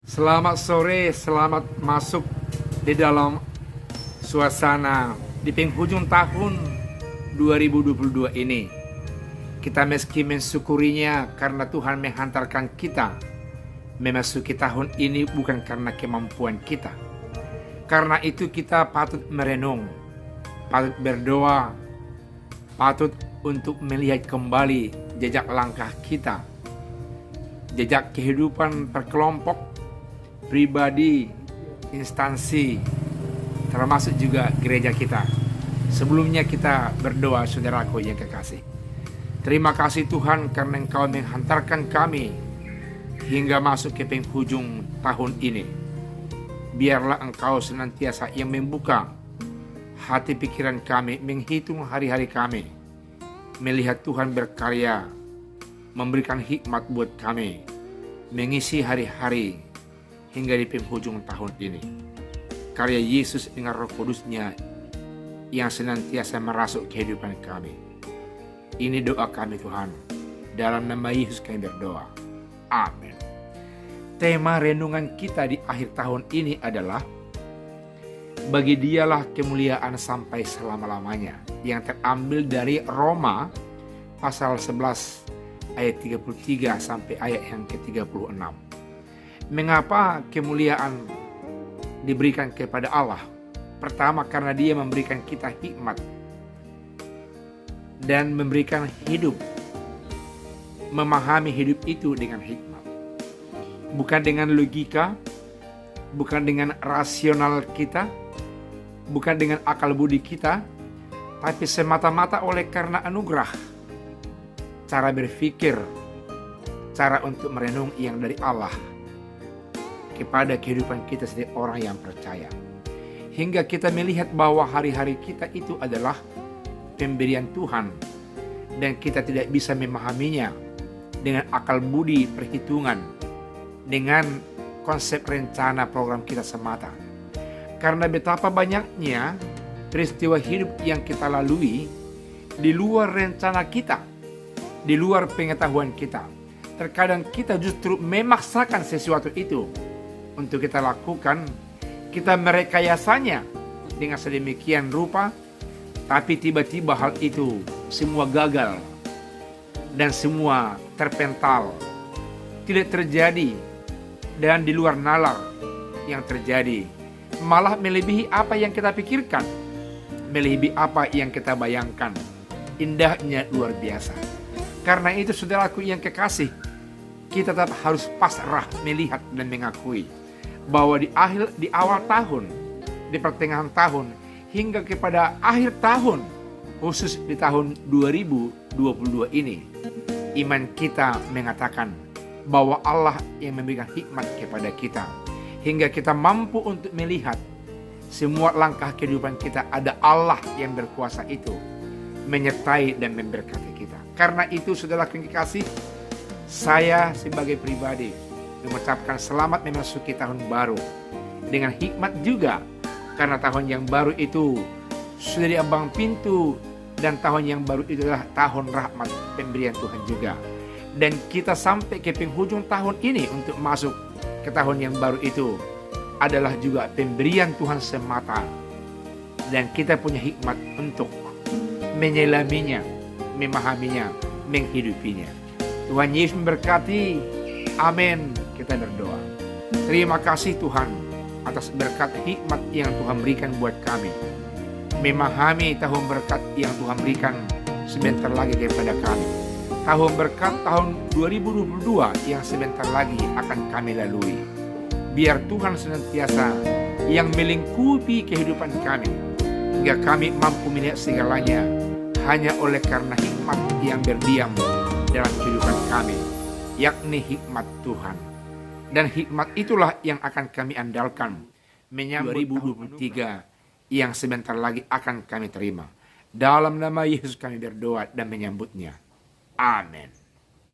Selamat sore, selamat masuk di dalam suasana di penghujung tahun 2022 ini. Kita meski mensyukurinya karena Tuhan menghantarkan kita memasuki tahun ini bukan karena kemampuan kita. Karena itu kita patut merenung, patut berdoa, patut untuk melihat kembali jejak langkah kita, jejak kehidupan berkelompok, pribadi, instansi, termasuk juga gereja kita. Sebelumnya kita berdoa, saudaraku yang kekasih. Terima kasih Tuhan karena Engkau menghantarkan kami hingga masuk ke penghujung tahun ini. Biarlah Engkau senantiasa yang membuka hati pikiran kami, menghitung hari-hari kami, melihat Tuhan berkarya, memberikan hikmat buat kami, mengisi hari-hari hingga di penghujung tahun ini. Karya Yesus dengan Roh Kudus-Nya yang senantiasa merasuk kehidupan kami. Ini doa kami Tuhan. Dalam nama Yesus kami berdoa. Amin. Tema renungan kita di akhir tahun ini adalah bagi Dialah kemuliaan sampai selama-lamanya, yang terambil dari Roma pasal 11 ayat 33 sampai ayat yang ke-36. Mengapa kemuliaan diberikan kepada Allah? Pertama, karena Dia memberikan kita hikmat dan memberikan hidup, memahami hidup itu dengan hikmat, bukan dengan logika, bukan dengan rasional kita, bukan dengan akal budi kita, tapi semata-mata oleh karena anugerah, cara berpikir, cara untuk merenung yang dari Allah kepada kehidupan kita sebagai orang yang percaya. Hingga kita melihat bahwa hari-hari kita itu adalah pemberian Tuhan, dan kita tidak bisa memahaminya dengan akal budi perhitungan, dengan konsep rencana program kita semata. Karena betapa banyaknya peristiwa hidup yang kita lalui di luar rencana kita, di luar pengetahuan kita. Terkadang kita justru memaksakan sesuatu itu untuk kita lakukan, kita merekayasanya dengan sedemikian rupa, tapi tiba-tiba hal itu semua gagal dan semua terpental, tidak terjadi, dan di luar nalar yang terjadi malah melebihi apa yang kita pikirkan, melebihi apa yang kita bayangkan. Indahnya luar biasa. Karena itu saudaraku yang kekasih, kita tetap harus pasrah melihat dan mengakui bahwa di awal tahun, di pertengahan tahun, hingga kepada akhir tahun, khusus di tahun 2022 ini, iman kita mengatakan bahwa Allah yang memberikan hikmat kepada kita, hingga kita mampu untuk melihat semua langkah kehidupan kita ada Allah yang berkuasa itu, menyertai dan memberkati kita. Karena itu saudara yang kekasih, saya sebagai pribadi mengucapkan selamat memasuki tahun baru dengan hikmat juga, karena tahun yang baru itu sudah diambang pintu, dan tahun yang baru itu adalah tahun rahmat pemberian Tuhan juga. Dan kita sampai ke penghujung tahun ini untuk masuk ke tahun yang baru itu adalah juga pemberian Tuhan semata, dan kita punya hikmat untuk menyelaminya, memahaminya, menghidupinya. Tuhan Yesus memberkati. Amin. Kita berdoa. Terima kasih Tuhan atas berkat hikmat yang Tuhan berikan buat kami, memahami tahun berkat yang Tuhan berikan sebentar lagi kepada kami. Tahun berkat tahun 2022 yang sebentar lagi akan kami lalui. Biar Tuhan senantiasa yang melingkupi kehidupan kami, hingga kami mampu melihat segalanya hanya oleh karena hikmat yang berdiam dalam kehidupan kami, yakni hikmat Tuhan. Dan hikmat itulah yang akan kami andalkan menyambut 2023 yang sebentar lagi akan kami terima. Dalam nama Yesus kami berdoa dan menyambutnya. Amin.